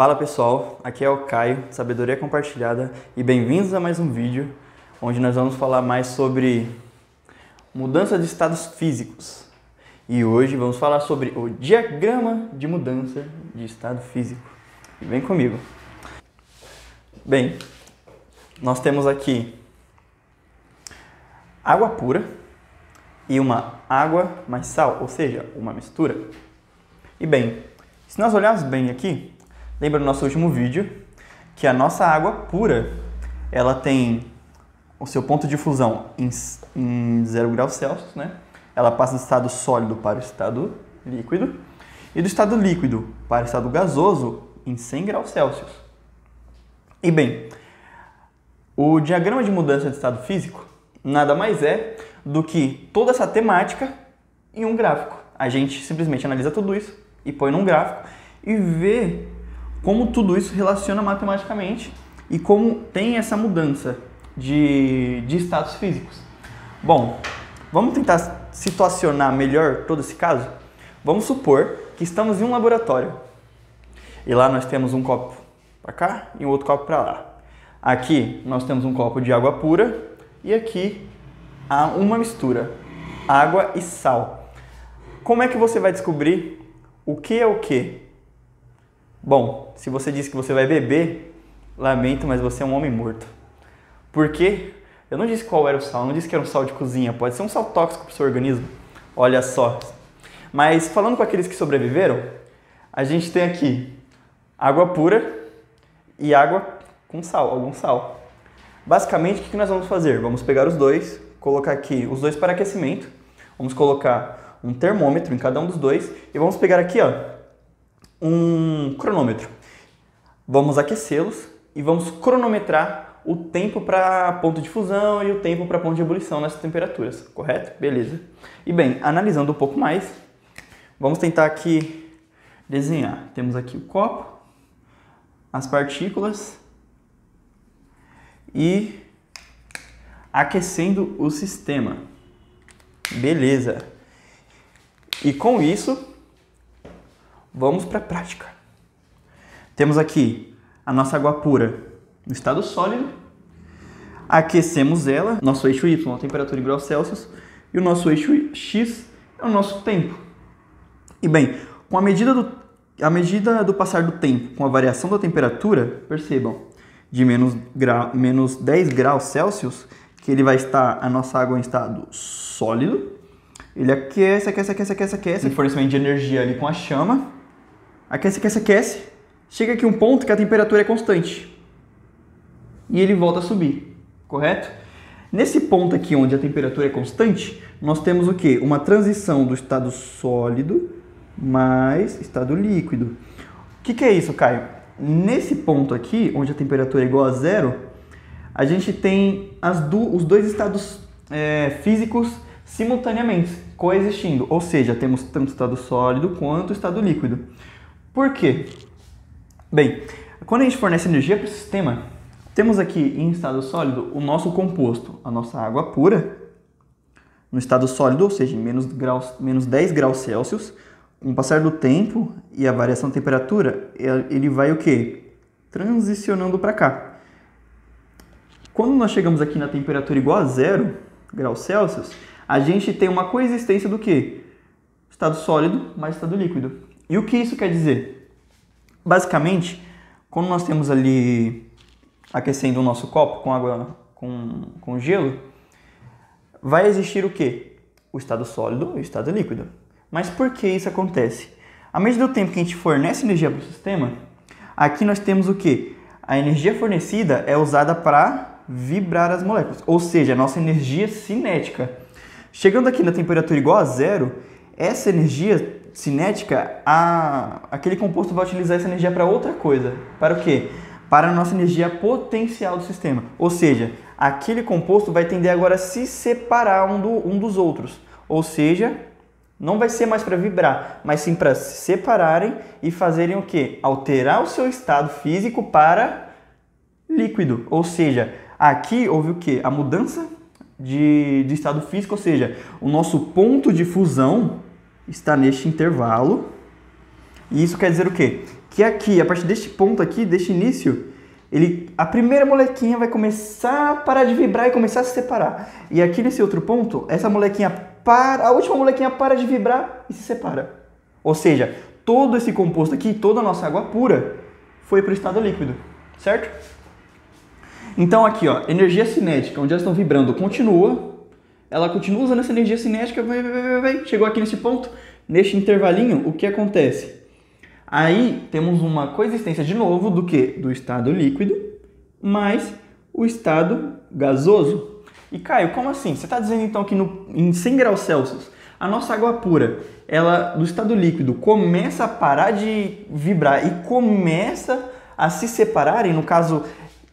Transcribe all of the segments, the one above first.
Fala pessoal, aqui é o Caio, Sabedoria Compartilhada, e bem-vindos a mais um vídeo onde nós vamos falar mais sobre mudança de estados físicos. E hoje vamos falar sobre o diagrama de mudança de estado físico. E vem comigo. Bem, nós temos aqui água pura e uma água mais sal, ou seja, uma mistura. E bem, se nós olharmos bem aqui, lembra do nosso último vídeo que a nossa água pura, ela tem o seu ponto de fusão em 0 graus Celsius, né? Ela passa do estado sólido para o estado líquido e do estado líquido para o estado gasoso em 100 graus Celsius. E bem, o diagrama de mudança de estado físico nada mais é do que toda essa temática em um gráfico. A gente simplesmente analisa tudo isso e põe num gráfico e vê como tudo isso relaciona matematicamente e como tem essa mudança de estados físicos. Bom, vamos tentar situacionar melhor todo esse caso? Vamos supor que estamos em um laboratório e lá nós temos um copo para cá e um outro copo para lá. Aqui nós temos um copo de água pura e aqui há uma mistura, água e sal. Como é que você vai descobrir o que é o que? Bom, se você disse que você vai beber, lamento, mas você é um homem morto. Por quê? Eu não disse qual era o sal, não disse que era um sal de cozinha, pode ser um sal tóxico para o seu organismo. Olha só. Mas falando com aqueles que sobreviveram, a gente tem aqui água pura e água com sal, algum sal. Basicamente, o que nós vamos fazer? Vamos pegar os dois, colocar aqui os dois para aquecimento, vamos colocar um termômetro em cada um dos dois e vamos pegar aqui, ó, um cronômetro. Vamos aquecê-los e vamos cronometrar o tempo para ponto de fusão e o tempo para ponto de ebulição nessas temperaturas, correto? Beleza. E bem, analisando um pouco mais, vamos tentar aqui desenhar. Temos aqui o copo, as partículas e aquecendo o sistema. Beleza. E com isso, vamos para a prática. Temos aqui a nossa água pura no estado sólido. Aquecemos ela, nosso eixo Y, a temperatura em graus Celsius, e o nosso eixo X é o nosso tempo. E bem, com a medida do passar do tempo, com a variação da temperatura, percebam, de menos 10 graus Celsius, que ele vai estar a nossa água em estado sólido. Ele aquece, tem fornecimento de energia ali com a chama. Aquece. Chega aqui um ponto que a temperatura é constante. E ele volta a subir, correto? Nesse ponto aqui onde a temperatura é constante, nós temos o quê? Uma transição do estado sólido mais estado líquido. O que é isso, Caio? Nesse ponto aqui, onde a temperatura é igual a zero, a gente tem os dois estados físicos simultaneamente coexistindo. Ou seja, temos tanto estado sólido quanto estado líquido. Por quê? Bem, quando a gente fornece energia para o sistema, temos aqui em estado sólido o nosso composto, a nossa água pura, no estado sólido, ou seja, em menos 10 graus Celsius. Com o passar do tempo e a variação da temperatura, ele vai o quê? Transicionando para cá. Quando nós chegamos aqui na temperatura igual a 0 graus Celsius, a gente tem uma coexistência do quê? Estado sólido mais estado líquido. E o que isso quer dizer? Basicamente, quando nós temos ali aquecendo o nosso copo com água com gelo, vai existir o quê? O estado sólido e o estado líquido. Mas por que isso acontece? À medida do tempo que a gente fornece energia para o sistema, aqui nós temos o quê? A energia fornecida é usada para vibrar as moléculas, ou seja, a nossa energia cinética. Chegando aqui na temperatura igual a zero, essa energia cinética, aquele composto vai utilizar essa energia para outra coisa. Para o quê? Para a nossa energia potencial do sistema. Ou seja, aquele composto vai tender agora a se separar um dos outros. Ou seja, não vai ser mais para vibrar, mas sim para se separarem e fazerem o quê? Alterar o seu estado físico para líquido. Ou seja, aqui houve o quê? A mudança de estado físico, ou seja, o nosso ponto de fusão está neste intervalo. E isso quer dizer o quê? que aqui, a partir deste ponto aqui, deste início, a primeira molequinha vai começar a parar de vibrar e começar a se separar. E aqui nesse outro ponto, a última molequinha para de vibrar e se separa. Ou seja, todo esse composto aqui, toda a nossa água pura, foi para o estado líquido, certo? Então aqui, ó, energia cinética, onde elas estão vibrando, ela continua usando essa energia cinética, chegou aqui nesse ponto, neste intervalinho, o que acontece? Aí temos uma coexistência de novo do que? Do estado líquido mais o estado gasoso. E Caio, como assim? Você está dizendo então que em 100 graus Celsius, a nossa água pura, ela do estado líquido começa a parar de vibrar e começa a se separar, e no caso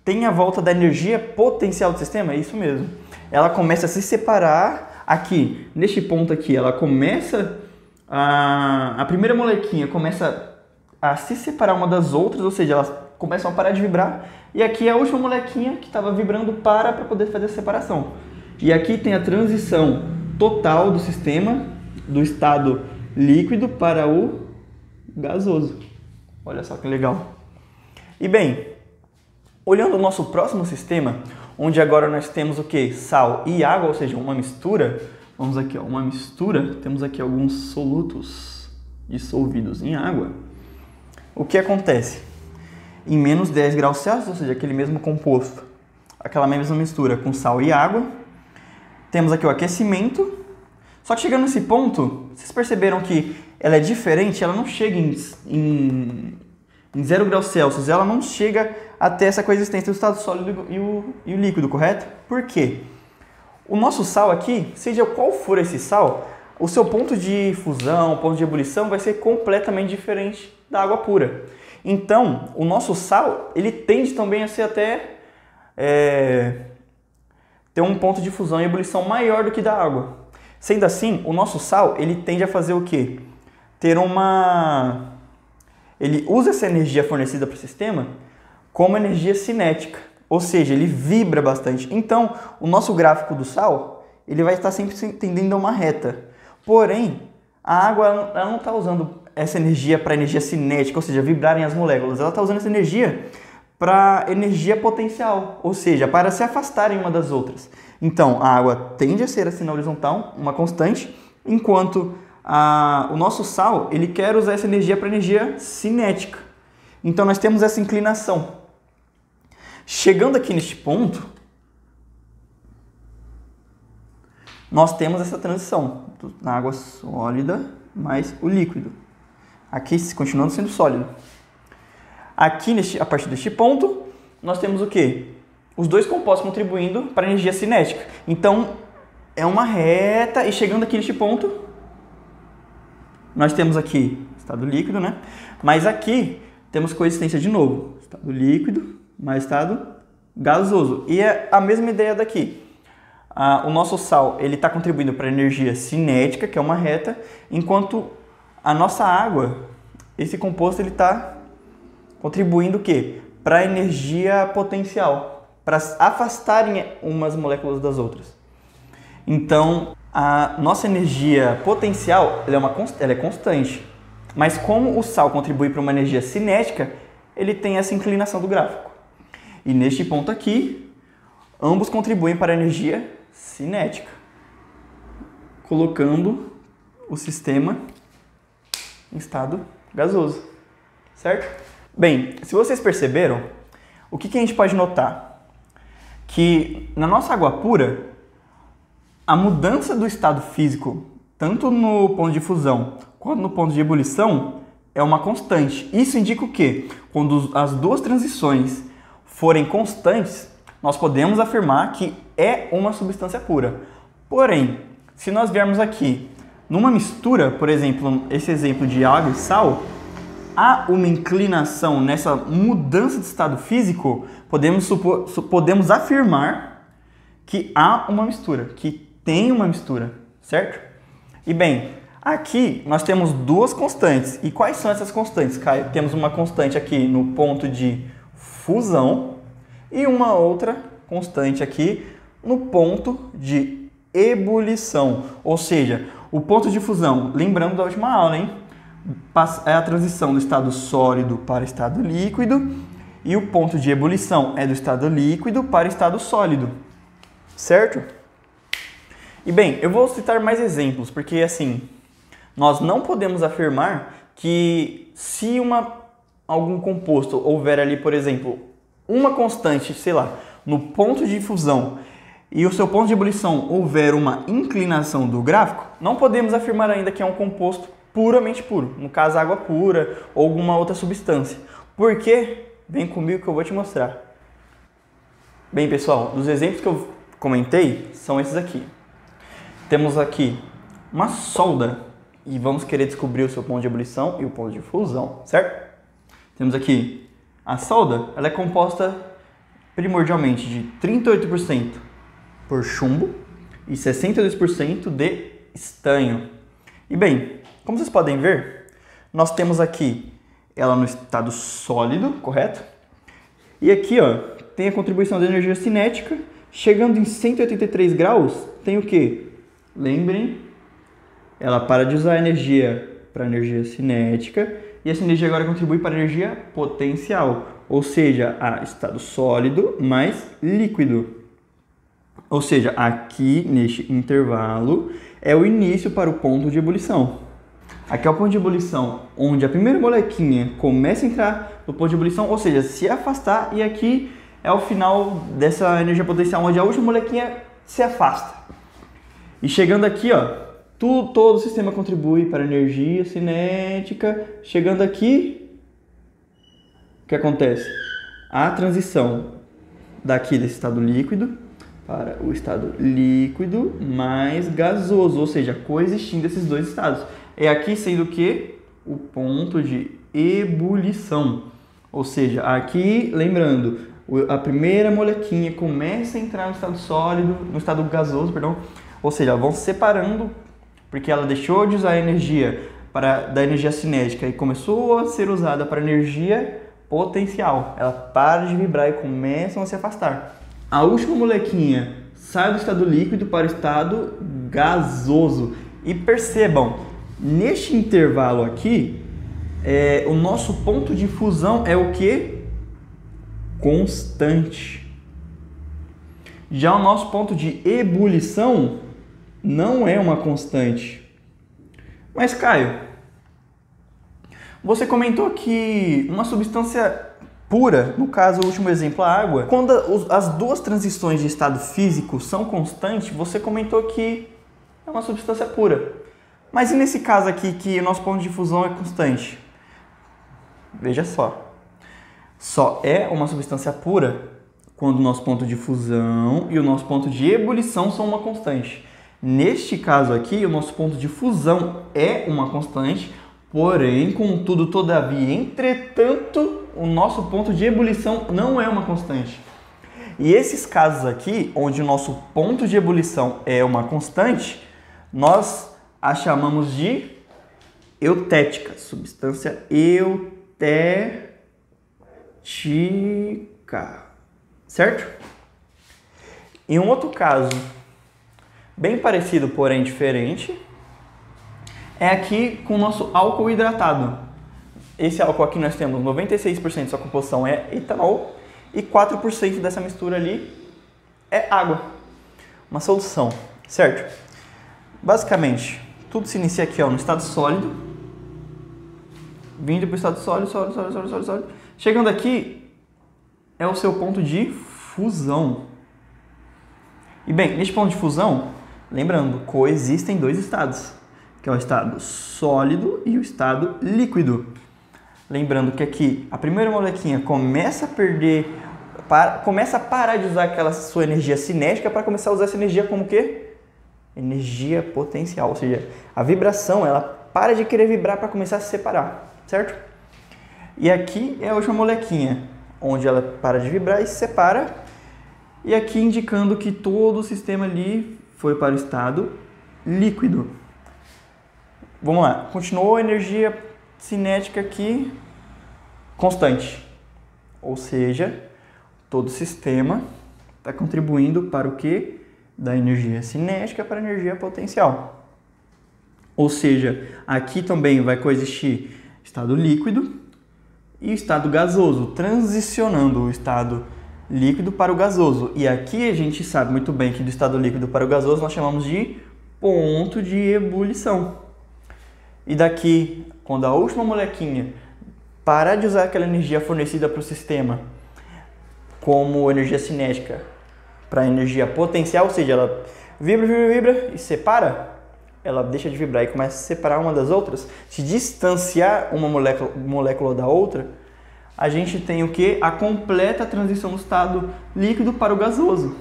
tem a volta da energia potencial do sistema? É isso mesmo. Ela começa a se separar aqui, neste ponto aqui, ela começa a primeira molequinha começa a se separar uma das outras, ou seja, elas começam a parar de vibrar, e aqui a última molequinha que estava vibrando para poder fazer a separação. E aqui tem a transição total do sistema, do estado líquido para o gasoso. Olha só que legal. E bem, olhando o nosso próximo sistema, onde agora nós temos o que? Sal e água, ou seja, uma mistura. Vamos aqui, ó, uma mistura. Temos aqui alguns solutos dissolvidos em água. O que acontece? Em menos 10 graus Celsius, ou seja, aquele mesmo composto, aquela mesma mistura com sal e água, temos aqui o aquecimento. Só que chegando nesse ponto, vocês perceberam que ela é diferente? Ela não chega em 0 graus Celsius, ela não chega até essa coexistência do estado sólido e o líquido, correto? Por quê? O nosso sal aqui, seja qual for esse sal, o seu ponto de fusão, ponto de ebulição vai ser completamente diferente da água pura. Então, o nosso sal, ele tende também a ser até ter um ponto de fusão e ebulição maior do que da água. Sendo assim, o nosso sal, ele tende a fazer o quê? Ele usa essa energia fornecida para o sistema como energia cinética, ou seja, ele vibra bastante. Então, o nosso gráfico do sal, ele vai estar sempre tendendo a uma reta. Porém, a água ela não está usando essa energia para energia cinética, ou seja, vibrarem as moléculas. Ela está usando essa energia para energia potencial, ou seja, para se afastarem uma das outras. Então, a água tende a ser assim na horizontal, uma constante, enquanto o nosso sal, ele quer usar essa energia para energia cinética. Então, nós temos essa inclinação. Chegando aqui neste ponto, nós temos essa transição na água sólida mais o líquido. Aqui continuando sendo sólido. Aqui, a partir deste ponto, nós temos o quê? Os dois compostos contribuindo para a energia cinética. Então, é uma reta, e chegando aqui neste ponto, nós temos aqui estado líquido, né? Mas aqui temos coexistência de novo. Estado líquido mais estado gasoso. E é a mesma ideia daqui. O nosso sal ele está contribuindo para a energia cinética, que é uma reta, enquanto a nossa água, esse composto, ele está contribuindo o quê? Para a energia potencial, para afastarem umas moléculas das outras. Então, a nossa energia potencial ela é constante, mas como o sal contribui para uma energia cinética, ele tem essa inclinação do gráfico. E neste ponto aqui, ambos contribuem para a energia cinética, colocando o sistema em estado gasoso, certo? Bem, se vocês perceberam, o que a gente pode notar? Que na nossa água pura, a mudança do estado físico, tanto no ponto de fusão quanto no ponto de ebulição, é uma constante. Isso indica o quê? Quando as duas transições forem constantes, nós podemos afirmar que é uma substância pura. Porém, se nós viermos aqui numa mistura, por exemplo, esse exemplo de água e sal, há uma inclinação nessa mudança de estado físico, podemos afirmar que há uma mistura, que tem uma mistura, certo? E bem, aqui nós temos duas constantes. E quais são essas constantes, Caio? Temos uma constante aqui no ponto de fusão e uma outra constante aqui no ponto de ebulição. Ou seja, o ponto de fusão, lembrando da última aula, hein? é a transição do estado sólido para o estado líquido, e o ponto de ebulição é do estado líquido para o estado sólido, certo? E bem, eu vou citar mais exemplos, porque assim, nós não podemos afirmar que se algum composto houver ali, por exemplo, uma constante, sei lá, no ponto de fusão e o seu ponto de ebulição houver uma inclinação do gráfico, não podemos afirmar ainda que é um composto puramente puro, no caso água pura ou alguma outra substância. Por quê? Vem comigo que eu vou te mostrar. Bem, pessoal, os exemplos que eu comentei são esses aqui. Temos aqui uma solda e vamos querer descobrir o seu ponto de ebulição e o ponto de fusão, certo? Temos aqui a solda, ela é composta primordialmente de 38% por chumbo e 62% de estanho. E bem, como vocês podem ver, nós temos aqui ela no estado sólido, correto? E aqui, ó, tem a contribuição da energia cinética, chegando em 183 graus, tem o quê? Lembrem, ela para de usar a energia para energia cinética e essa energia agora contribui para a energia potencial, ou seja, a estado sólido mais líquido. Ou seja, aqui neste intervalo é o início para o ponto de ebulição. Aqui é o ponto de ebulição, onde a primeira molequinha começa a entrar no ponto de ebulição, ou seja, se afastar, e aqui é o final dessa energia potencial, onde a última molequinha se afasta. E chegando aqui, ó, todo o sistema contribui para a energia cinética. Chegando aqui, o que acontece? A transição daqui desse estado líquido para o estado líquido mais gasoso, ou seja, coexistindo esses dois estados. É aqui sendo o que? O ponto de ebulição. Ou seja, aqui, lembrando, a primeira molequinha começa a entrar no estado sólido, no estado gasoso, perdão. Ou seja, vão se separando porque ela deixou de usar a energia da energia cinética e começou a ser usada para energia potencial. Ela para de vibrar e começam a se afastar. A última molequinha sai do estado líquido para o estado gasoso. E percebam, neste intervalo aqui, o nosso ponto de fusão é o que? Constante. Já o nosso ponto de ebulição não é uma constante. Mas, Caio, você comentou que uma substância pura, no caso, o último exemplo, a água, quando as duas transições de estado físico são constantes, você comentou que é uma substância pura. Mas e nesse caso aqui, que o nosso ponto de fusão é constante? Veja só. Só é uma substância pura quando o nosso ponto de fusão e o nosso ponto de ebulição são uma constante. Neste caso aqui, o nosso ponto de fusão é uma constante, porém, contudo, todavia, entretanto, o nosso ponto de ebulição não é uma constante. E esses casos aqui, onde o nosso ponto de ebulição é uma constante, nós a chamamos de eutética, substância eutética, certo? Em um outro caso, bem parecido, porém diferente, é aqui com o nosso álcool hidratado. Esse álcool aqui nós temos 96% de sua composição é etanol e 4% dessa mistura ali é água, uma solução, certo? Basicamente, tudo se inicia aqui, ó, no estado sólido, vindo para o estado sólido, sólido. Chegando aqui é o seu ponto de fusão. E bem, neste ponto de fusão, lembrando, coexistem dois estados, que é o estado sólido e o estado líquido. Lembrando que aqui a primeira molequinha começa a parar de usar aquela sua energia cinética para começar a usar essa energia como o quê? Energia potencial, ou seja, a vibração, ela para de querer vibrar para começar a se separar, certo? E aqui é a última molequinha, onde ela para de vibrar e se separa, e aqui indicando que todo o sistema ali foi para o estado líquido. Vamos lá, continuou a energia cinética aqui constante, ou seja, todo o sistema está contribuindo para o quê? Da energia cinética para a energia potencial. Ou seja, aqui também vai coexistir estado líquido e o estado gasoso, transicionando o estado líquido para o gasoso. E aqui a gente sabe muito bem que do estado líquido para o gasoso nós chamamos de ponto de ebulição. E daqui, quando a última molequinha parar de usar aquela energia fornecida para o sistema como energia cinética para energia potencial, ou seja, ela vibra, vibra, vibra e separa, ela deixa de vibrar e começa a separar uma das outras, se distanciar uma molécula da outra, a gente tem o que? A completa transição do estado líquido para o gasoso.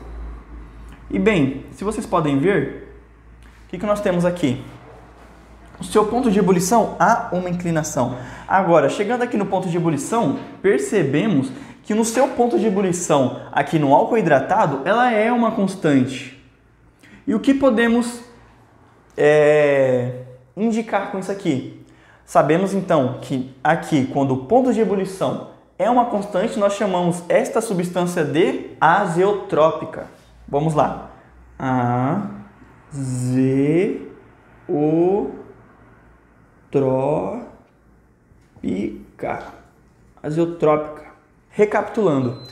E bem, se vocês podem ver, o que nós temos aqui? O seu ponto de ebulição há uma inclinação. Agora, chegando aqui no ponto de ebulição, percebemos que no seu ponto de ebulição, aqui no álcool hidratado, ela é uma constante. E o que podemos indicar com isso aqui? Sabemos então que aqui, quando o ponto de ebulição é uma constante, nós chamamos esta substância de azeotrópica. Vamos lá. Azeotrópica. Recapitulando,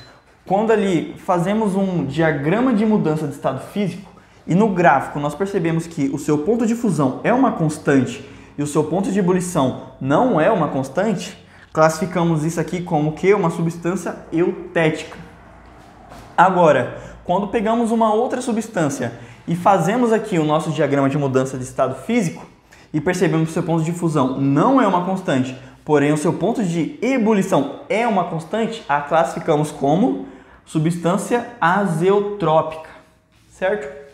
quando ali fazemos um diagrama de mudança de estado físico e no gráfico nós percebemos que o seu ponto de fusão é uma constante e o seu ponto de ebulição não é uma constante, classificamos isso aqui como que? Uma substância eutética. Agora, quando pegamos uma outra substância e fazemos aqui o nosso diagrama de mudança de estado físico e percebemos que o seu ponto de fusão não é uma constante, porém o seu ponto de ebulição é uma constante, a classificamos como substância azeotrópica, certo?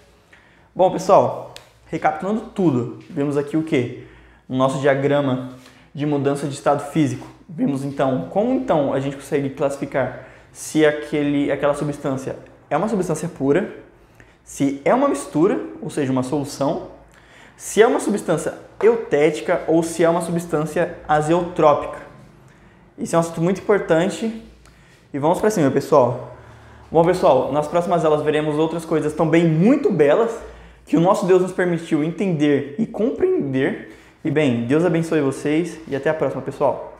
Bom, pessoal, recapitulando tudo, vemos aqui o que? No nosso diagrama de mudança de estado físico, vimos então como então a gente consegue classificar se aquela substância é uma substância pura, se é uma mistura, ou seja, uma solução, se é uma substância eutética ou se é uma substância azeotrópica. Isso é um assunto muito importante e vamos para cima, pessoal. Bom, pessoal, nas próximas aulas veremos outras coisas também muito belas que o nosso Deus nos permitiu entender e compreender. E bem, Deus abençoe vocês e até a próxima, pessoal.